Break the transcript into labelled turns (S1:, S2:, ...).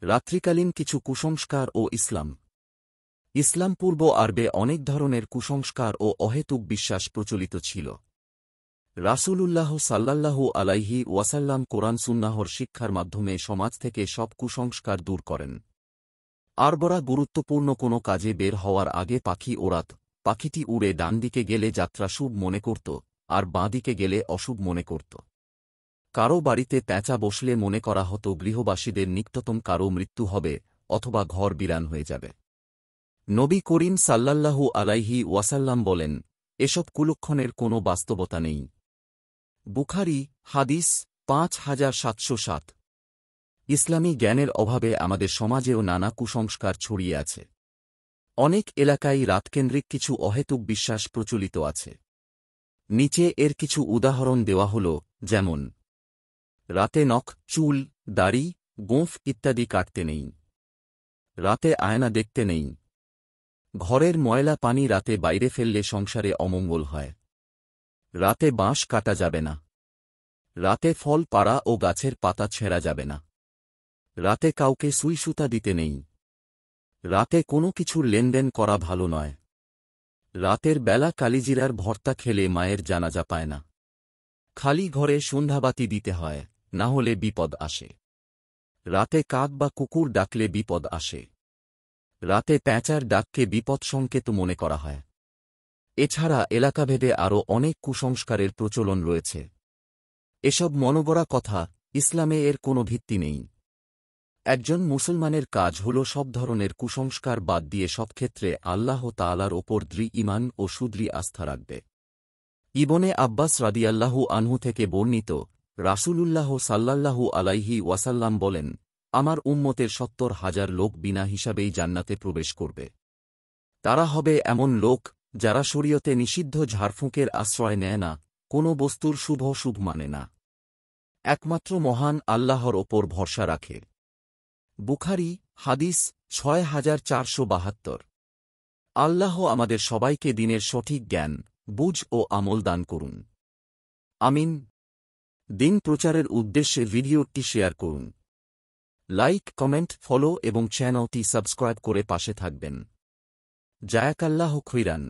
S1: রাত্রিকালীন কিছু কুসংস্কার ও ইসলাম। ইসলাম পূর্ব আরবে অনেক ধরনের কুসংস্কার ও অহেতুক বিশ্বাস প্রচলিত ছিল। রাসূলুল্লাহ সাল্লাল্লাহু আলাইহি ওয়াসাল্লাম কোরআন সুন্নাহর শিক্ষার মাধ্যমে সমাজ থেকে সব কুসংস্কার দূর করেন। আরবরা গুরুত্বপূর্ণ কোনো কাজে বের হওয়ার আগে পাখি ওড়াত। পাখিটি উড়ে ডান দিকে গেলে যাত্রা শুভ মনে করত, আর বাঁ দিকে গেলে অশুভ মনে করত। কারো বাড়িতে প্যাঁচা বসলে মনে করা হতো গৃহবাসীদের নিকটতম কারো মৃত্যু হবে অথবা ঘর বিরান হয়ে যাবে। নবী করিম সাল্লাল্লাহু আলাইহি ওয়াসাল্লাম বলেন, এসব কুলক্ষণের কোনো বাস্তবতা নেই। বুখারী হাদিস 5707। ইসলামী জ্ঞানের অভাবে আমাদের সমাজেও নানা কুসংস্কার ছড়িয়ে আছে। অনেক এলাকায় রাতকেন্দ্রিক কিছু অহেতুক বিশ্বাস প্রচলিত আছে। নিচে এর কিছু উদাহরণ দেওয়া হল, যেমন রাতে নখ, চুল, দাড়ি, গোঁফ ইত্যাদি কাটতে নেই। রাতে আয়না দেখতে নেই। ঘরের ময়লা পানি রাতে বাইরে ফেললে সংসারে অমঙ্গল হয়। রাতে বাঁশ কাটা যাবে না। রাতে ফল পাড়া ও গাছের পাতা ছেঁড়া যাবে না। রাতে কাউকে সুই সুতা দিতে নেই। রাতে কোনো কিছুর লেনদেন করা ভালো নয়। রাতের বেলা কালিজিরার ভর্তা খেলে মায়ের জানাজা পায় না। খালি ঘরে সন্ধ্যাবাতি দিতে হয়, না হলে বিপদ আসে। রাতে কাক বা কুকুর ডাকলে বিপদ আসে। রাতে প্যাঁচার ডাককে বিপদ সংকেত মনে করা হয়। এছাড়া এলাকাভেদে আরও অনেক কুসংস্কারের প্রচলন রয়েছে। এসব মনগড়া কথা, ইসলামে এর কোনো ভিত্তি নেই। একজন মুসলমানের কাজ হল সব ধরনের কুসংস্কার বাদ দিয়ে সব ক্ষেত্রে আল্লাহ তাআলার ওপর দৃঢ় ঈমান ও সুদৃঢ় আস্থা রাখবে। ইবনে আব্বাস রাদিয়াল্লাহু আনহু থেকে বর্ণিত, রাসূলুল্লাহ সাল্লাল্লাহু আলাইহি ওয়াসাল্লাম বলেন, আমার উম্মতের ৭০,০০০ লোক বিনা হিসাবেই জান্নাতে প্রবেশ করবে। তারা হবে এমন লোক যারা শরীয়তে নিষিদ্ধ ঝাড়ফুঁকের আশ্রয় নেয় না, কোনো বস্তুর শুভ মানে না, একমাত্র মহান আল্লাহর ওপর ভরসা রাখে। বুখারী হাদিস ৬৪৭২। আল্লাহ আমাদের সবাইকে দিনের সঠিক জ্ঞান, বুঝ ও আমল দান করুন। আমিন। দিন প্রচারের উদ্দেশ্যে ভিডিওটি শেয়ার করুন। লাইক, কমেন্ট, ফলো এবং চ্যানেলটি সাবস্ক্রাইব করে পাশে থাকবেন। জাযাকাল্লাহু খাইরান।